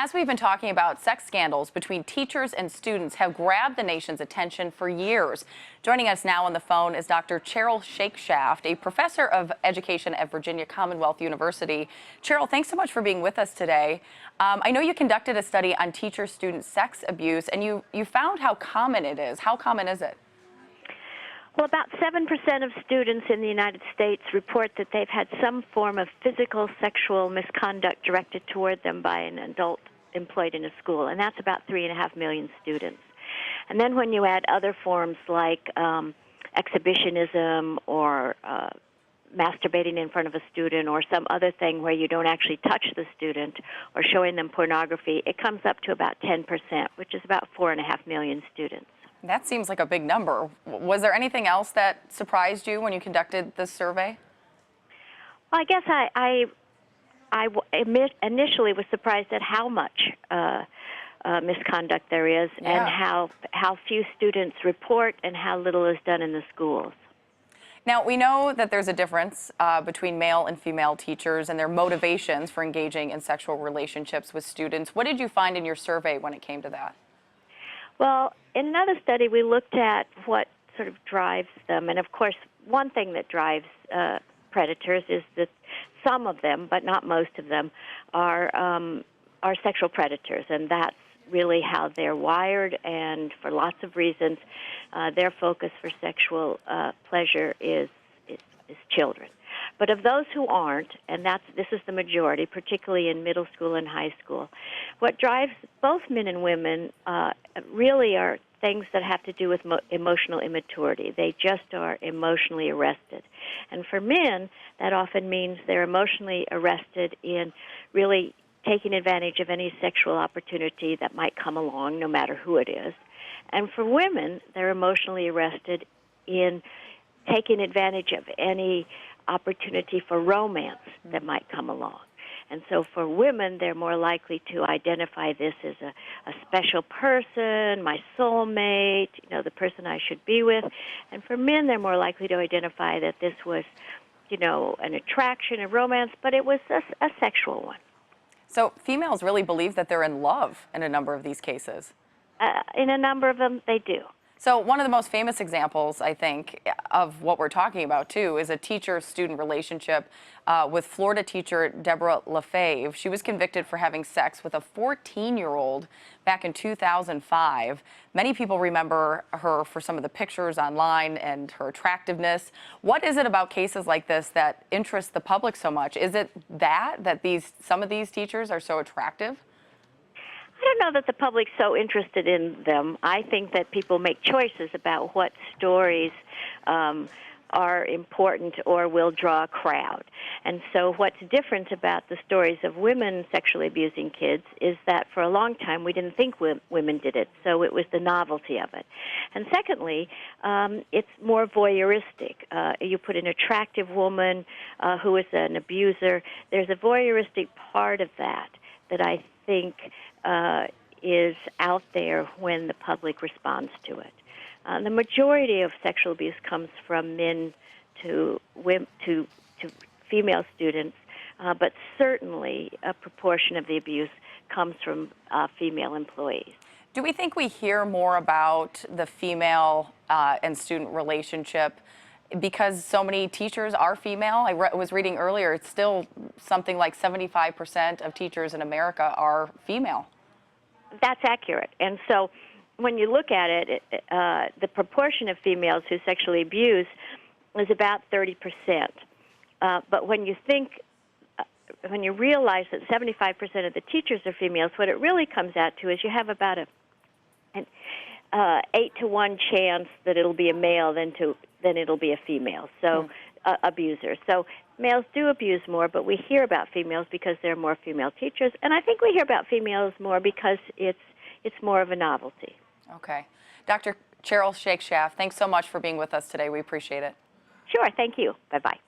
As we've been talking about, sex scandals between teachers and students have grabbed the nation's attention for years. Joining us now on the phone is Dr. Charol Shakeshaft, a professor of education at Virginia Commonwealth University. Charol, thanks so much for being with us today. I know you conducted a study on teacher-student sex abuse, and you found how common it is. How common is it? Well, about 7% of students in the United States report that they've had some form of physical sexual misconduct directed toward them by an adult employed in a school, and that's about 3.5 million students. And then when you add other forms like exhibitionism or masturbating in front of a student or some other thing where you don't actually touch the student or showing them pornography, it comes up to about 10%, which is about 4.5 million students. That seems like a big number. Was there anything else that surprised you when you conducted this survey? Well, I guess I initially was surprised at how much misconduct there is and how few students report and how little is done in the schools. Now, we know that there's a difference between male and female teachers and their motivations for engaging in sexual relationships with students. What did you find in your survey when it came to that? Well, in another study, we looked at what sort of drives them. And, of course, one thing that drives predators is that some of them, but not most of them, are sexual predators. And that's really how they're wired. And for lots of reasons, their focus for sexual pleasure is children. But of those who aren't, and this is the majority, particularly in middle school and high school, what drives both men and women really are things that have to do with emotional immaturity. They just are emotionally arrested. And for men, that often means they're emotionally arrested in really taking advantage of any sexual opportunity that might come along, no matter who it is. And for women, they're emotionally arrested in taking advantage of any opportunity for romance that might come along. And so for women, they're more likely to identify this as a special person, my soulmate, the person I should be with. And for men, they're more likely to identify that this was, an attraction, a romance, but it was a sexual one. So females really believe that they're in love in a number of these cases. In a number of them, they do. So one of the most famous examples, I think, of what we're talking about, too, is a teacher-student relationship with Florida teacher Deborah LaFave. She was convicted for having sex with a 14-year-old back in 2005. Many people remember her for some of the pictures online and her attractiveness. What is it about cases like this that interests the public so much? Is it that some of these teachers are so attractive? I don't know that the public's so interested in them. I think that people make choices about what stories are important or will draw a crowd. And so what's different about the stories of women sexually abusing kids is that for a long time we didn't think women did it, so it was the novelty of it. And secondly, it's more voyeuristic. You put an attractive woman who is an abuser, there's a voyeuristic part of that I think is out there when the public responds to it. The majority of sexual abuse comes from men to female students, but certainly a proportion of the abuse comes from female employees. Do we think we hear more about the female and student relationship because so many teachers are female? I was reading earlier, it's still something like 75% of teachers in America are female. That's accurate. And so when you look at it, the proportion of females who sexually abuse is about 30%. But when you realize that 75% of the teachers are females, what it really comes out to is you have about an 8-to-1 chance that it'll be a male than it'll be a female, so abuser. So males do abuse more, but we hear about females because there are more female teachers, and I think we hear about females more because it's more of a novelty. Okay. Dr. Charol Shakeshaft, thanks so much for being with us today. We appreciate it. Sure. Thank you. Bye-bye.